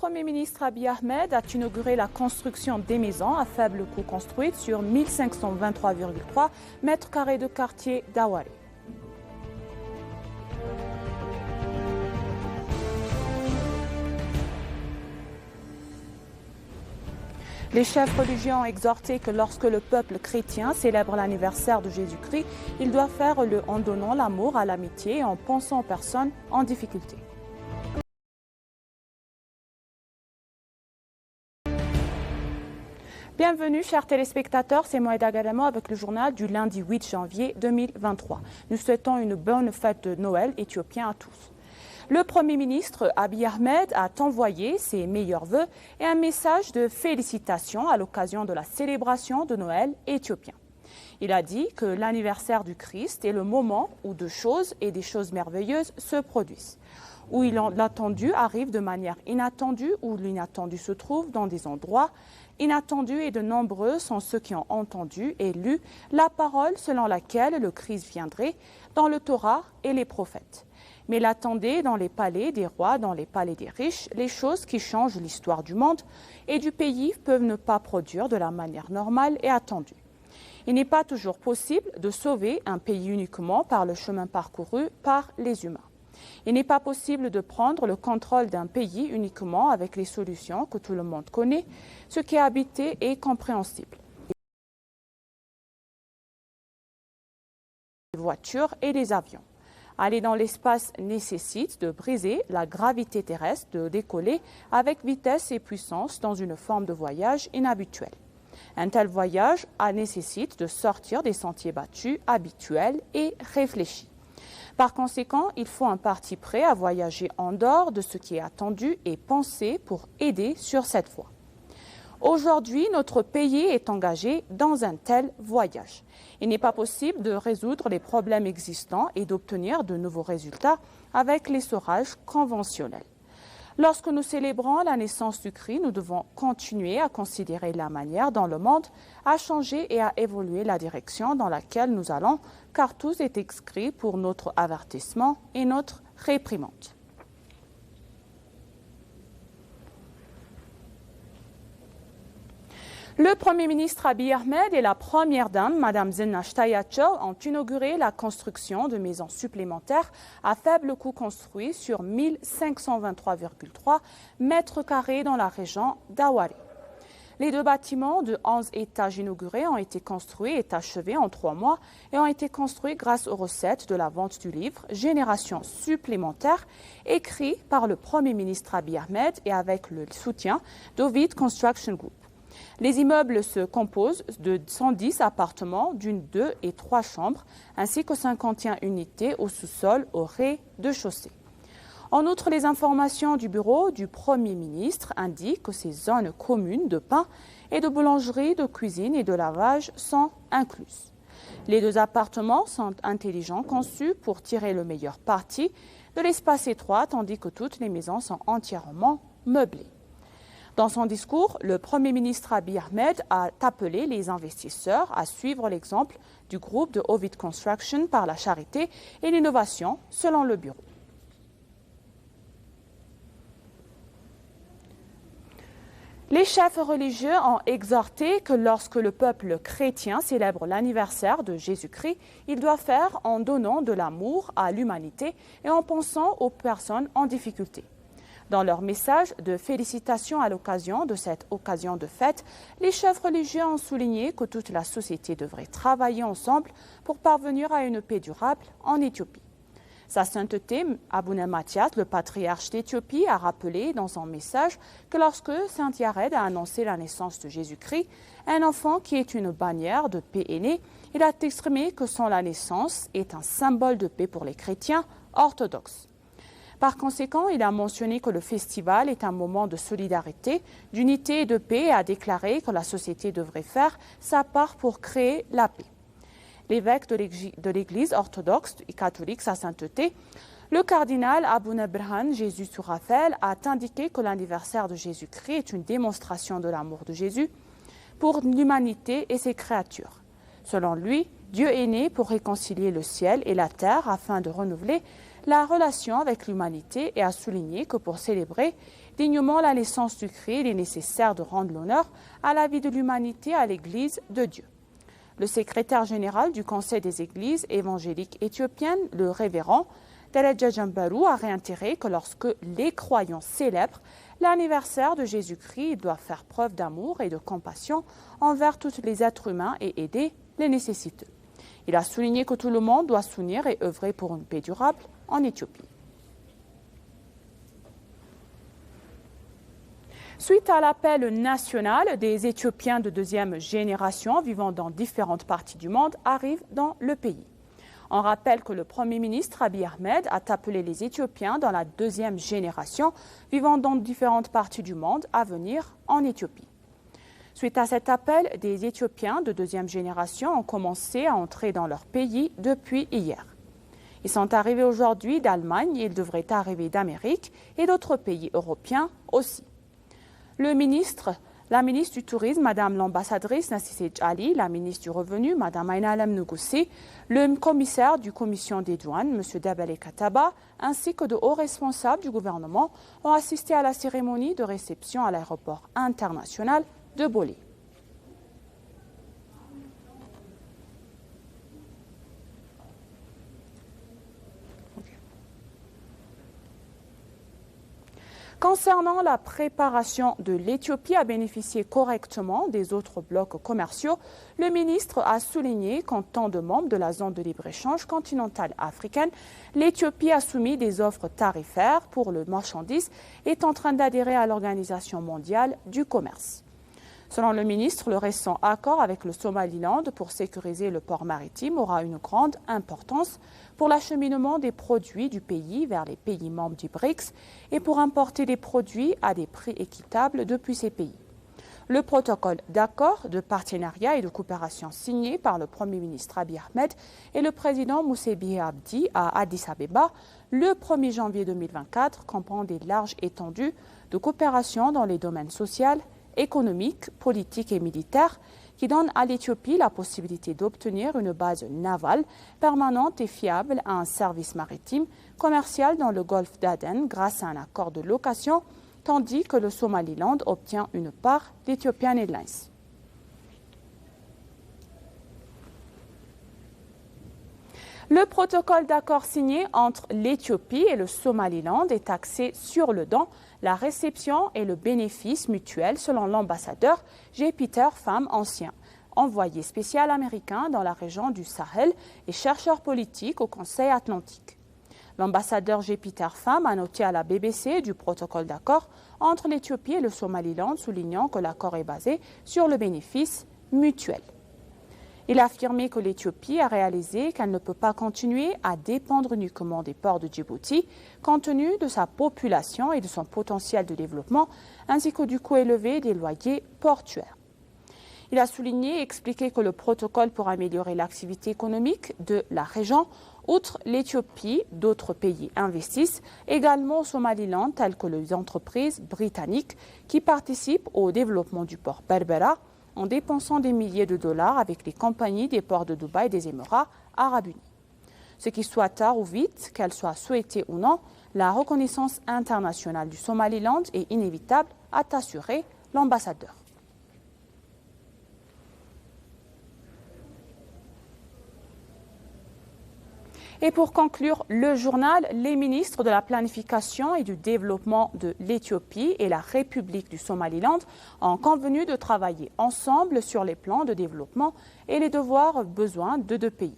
Premier ministre Abiy Ahmed a inauguré la construction des maisons à faible coût construites sur 1523,3 mètres carrés de quartier d'Awari. Les chefs religieux ont exhorté que lorsque le peuple chrétien célèbre l'anniversaire de Jésus-Christ, il doit faire en donnant l'amour à l'amitié et en pensant aux personnes en difficulté. Bienvenue chers téléspectateurs, c'est Moïda Gadamo avec le journal du lundi 8 janvier 2023. Nous souhaitons une bonne fête de Noël éthiopien à tous. Le Premier ministre Abiy Ahmed a envoyé ses meilleurs vœux et un message de félicitations à l'occasion de la célébration de Noël éthiopien. Il a dit que l'anniversaire du Christ est le moment où des choses merveilleuses se produisent, où l'attendu arrive de manière inattendue, où l'inattendu se trouve dans des endroits inattendus et de nombreux sont ceux qui ont entendu et lu la parole selon laquelle le Christ viendrait dans le Torah et les prophètes. Mais l'attendait dans les palais des rois, dans les palais des riches, les choses qui changent l'histoire du monde et du pays peuvent ne pas produire de la manière normale et attendue. Il n'est pas toujours possible de sauver un pays uniquement par le chemin parcouru par les humains. Il n'est pas possible de prendre le contrôle d'un pays uniquement avec les solutions que tout le monde connaît, ce qui est habité et compréhensible. Les voitures et les avions. Aller dans l'espace nécessite de briser la gravité terrestre, de décoller avec vitesse et puissance dans une forme de voyage inhabituelle. Un tel voyage nécessite de sortir des sentiers battus, habituels et réfléchis. Par conséquent, il faut un parti prêt à voyager en dehors de ce qui est attendu et pensé pour aider sur cette voie. Aujourd'hui, notre pays est engagé dans un tel voyage. Il n'est pas possible de résoudre les problèmes existants et d'obtenir de nouveaux résultats avec l'essorage conventionnel. Lorsque nous célébrons la naissance du Christ, nous devons continuer à considérer la manière dont le monde a changé et à évoluer la direction dans laquelle nous allons, car tout est inscrit pour notre avertissement et notre réprimande. Le Premier ministre Abiy Ahmed et la Première Dame, Mme Zennach Tayacho, ont inauguré la construction de maisons supplémentaires à faible coût construites sur 1523,3 mètres carrés dans la région d'Awari. Les deux bâtiments de 11 étages inaugurés ont été construits et achevés en 3 mois et ont été construits grâce aux recettes de la vente du livre « Génération supplémentaire » écrit par le Premier ministre Abiy Ahmed et avec le soutien d'Ovid Construction Group. Les immeubles se composent de 110 appartements d'une, 2 et 3 chambres, ainsi que 51 unités au sous-sol, au rez-de-chaussée. En outre, les informations du bureau du Premier ministre indiquent que ces zones communes de pain et de boulangerie, de cuisine et de lavage sont incluses. Les 2 appartements sont intelligents conçus pour tirer le meilleur parti de l'espace étroit, tandis que toutes les maisons sont entièrement meublées. Dans son discours, le Premier ministre Abiy Ahmed a appelé les investisseurs à suivre l'exemple du groupe de Ovid Construction par la charité et l'innovation, selon le bureau. Les chefs religieux ont exhorté que lorsque le peuple chrétien célèbre l'anniversaire de Jésus-Christ, il doit faire en donnant de l'amour à l'humanité et en pensant aux personnes en difficulté. Dans leur message de félicitations à l'occasion de cette occasion de fête, les chefs religieux ont souligné que toute la société devrait travailler ensemble pour parvenir à une paix durable en Éthiopie. Sa sainteté, Abuna Mathias, le patriarche d'Éthiopie, a rappelé dans son message que lorsque Saint Yared a annoncé la naissance de Jésus-Christ, un enfant qui est une bannière de paix est né, il a exprimé que son la naissance est un symbole de paix pour les chrétiens orthodoxes. Par conséquent, il a mentionné que le festival est un moment de solidarité, d'unité et de paix et a déclaré que la société devrait faire sa part pour créer la paix. L'évêque de l'Église orthodoxe et catholique, sa sainteté, le cardinal Abuna Birhan Jésus Sourafel, a indiqué que l'anniversaire de Jésus-Christ est une démonstration de l'amour de Jésus pour l'humanité et ses créatures. Selon lui, Dieu est né pour réconcilier le ciel et la terre afin de renouveler la relation avec l'humanité et a souligné que pour célébrer dignement la naissance du Christ, il est nécessaire de rendre l'honneur à la vie de l'humanité, à l'Église de Dieu. Le secrétaire général du Conseil des Églises évangéliques éthiopiennes, le révérend Dereja Jambaru, a réitéré que lorsque les croyants célèbrent l'anniversaire de Jésus-Christ, ils doivent faire preuve d'amour et de compassion envers tous les êtres humains et aider les nécessiteux. Il a souligné que tout le monde doit s'unir et œuvrer pour une paix durable en Éthiopie. Suite à l'appel national, des Éthiopiens de deuxième génération vivant dans différentes parties du monde arrivent dans le pays. On rappelle que le Premier ministre Abiy Ahmed a appelé les Éthiopiens dans la deuxième génération vivant dans différentes parties du monde à venir en Éthiopie. Suite à cet appel, des Éthiopiens de deuxième génération ont commencé à entrer dans leur pays depuis hier. Ils sont arrivés aujourd'hui d'Allemagne et ils devraient arriver d'Amérique et d'autres pays européens aussi. La ministre du Tourisme, Madame l'ambassadrice Nassissé Ali, la ministre du Revenu, Madame Aina Alem Nougussi, le commissaire du Commission des douanes, Monsieur Dabele Kataba, ainsi que de hauts responsables du gouvernement ont assisté à la cérémonie de réception à l'aéroport international de Bolé. Concernant la préparation de l'Éthiopie à bénéficier correctement des autres blocs commerciaux, le ministre a souligné qu'en tant que membre de la zone de libre-échange continentale africaine, l'Éthiopie a soumis des offres tarifaires pour le marchandise et est en train d'adhérer à l'Organisation mondiale du commerce. Selon le ministre, le récent accord avec le Somaliland pour sécuriser le port maritime aura une grande importance pour l'acheminement des produits du pays vers les pays membres du BRICS et pour importer des produits à des prix équitables depuis ces pays. Le protocole d'accord de partenariat et de coopération signé par le Premier ministre Abiy Ahmed et le président Moussa Bihi Abdi à Addis Abeba le 1er janvier 2024 comprend des larges étendues de coopération dans les domaines sociaux, économique, politique et militaire qui donne à l'Éthiopie la possibilité d'obtenir une base navale permanente et fiable à un service maritime commercial dans le golfe d'Aden grâce à un accord de location, tandis que le Somaliland obtient une part d'Ethiopian Airlines. Le protocole d'accord signé entre l'Éthiopie et le Somaliland est axé sur le don, la réception et le bénéfice mutuel selon l'ambassadeur J. Peter Pham, ancien envoyé spécial américain dans la région du Sahel et chercheur politique au Conseil atlantique. L'ambassadeur J. Peter Pham a noté à la BBC du protocole d'accord entre l'Éthiopie et le Somaliland, soulignant que l'accord est basé sur le bénéfice mutuel. Il a affirmé que l'Éthiopie a réalisé qu'elle ne peut pas continuer à dépendre uniquement des ports de Djibouti, compte tenu de sa population et de son potentiel de développement, ainsi que du coût élevé des loyers portuaires. Il a souligné et expliqué que le protocole pour améliorer l'activité économique de la région, outre l'Éthiopie, d'autres pays investissent également au Somaliland, tels que les entreprises britanniques qui participent au développement du port Berbera, en dépensant des milliers de dollars avec les compagnies des ports de Dubaï et des Émirats arabes unis. Ce qui soit tard ou vite, qu'elle soit souhaitée ou non, la reconnaissance internationale du Somaliland est inévitable, a assuré l'ambassadeur. Et pour conclure le journal, les ministres de la planification et du développement de l'Éthiopie et la République du Somaliland ont convenu de travailler ensemble sur les plans de développement et les devoirs besoins de deux pays.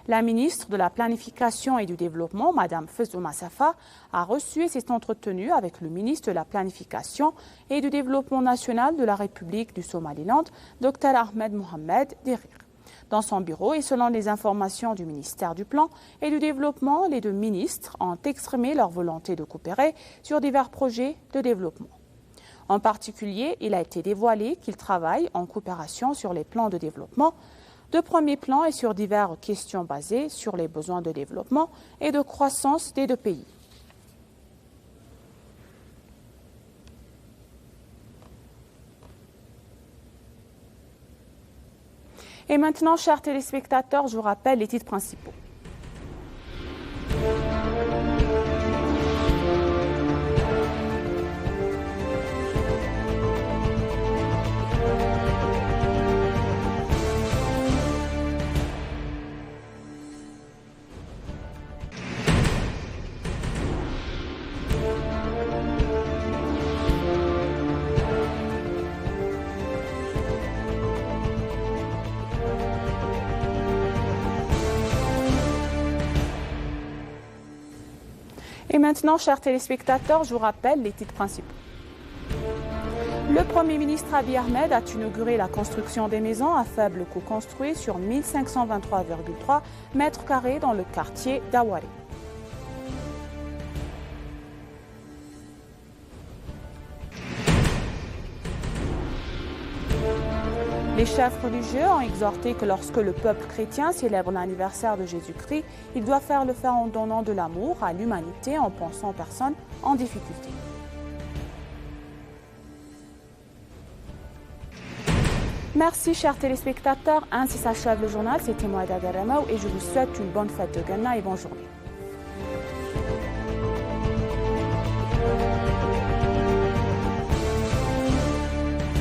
La ministre de la planification et du développement, Mme Fezzouma Safa, a reçu et s'est entretenue avec le ministre de la planification et du développement national de la République du Somaliland, Dr Ahmed Mohamed Derir. Dans son bureau et selon les informations du ministère du Plan et du Développement, les deux ministres ont exprimé leur volonté de coopérer sur divers projets de développement. En particulier, il a été dévoilé qu'ils travaillent en coopération sur les plans de développement de premier plan et sur diverses questions basées sur les besoins de développement et de croissance des deux pays. Et maintenant, chers téléspectateurs, je vous rappelle les titres principaux. Et maintenant, chers téléspectateurs, je vous rappelle les titres principaux. Le Premier ministre Abiy Ahmed a inauguré la construction des maisons à faible coût construites sur 1523,3 mètres carrés dans le quartier d'Awari. Les chefs religieux ont exhorté que lorsque le peuple chrétien célèbre l'anniversaire de Jésus-Christ, il doit faire le faire en donnant de l'amour à l'humanité, en pensant aux personnes en difficulté. Merci chers téléspectateurs, ainsi s'achève le journal, c'était Mohamed Agaramaou et je vous souhaite une bonne fête de Gana et bonne journée.